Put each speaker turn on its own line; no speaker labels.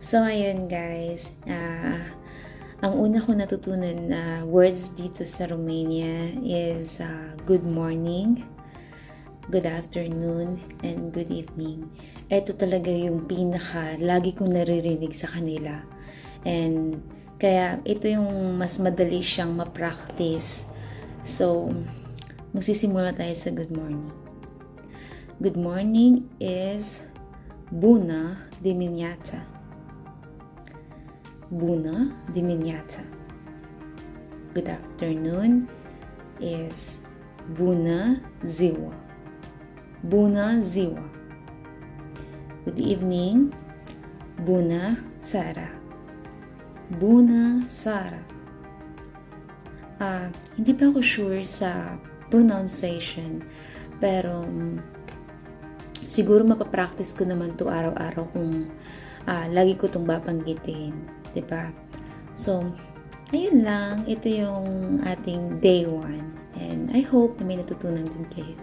So, ayun guys, ang una ko natutunan na words dito sa Romania is good morning, good afternoon, and good evening. Ito talaga yung lagi kong naririnig sa kanila. And kaya ito yung mas madali siyang ma-practice. So, magsisimula tayo sa good morning. Good morning is Bună dimineața. Bună dimineața. Good afternoon is Bună ziua. Bună ziua. Good evening, Bună seara. Bună seara. Hindi pa ako sure sa pronunciation, pero siguro mapapractice ko naman to araw-araw kung lagi ko itong babanggitin, diba? So, ayun lang. Ito yung ating day 1. And I hope na may natutunan din kayo.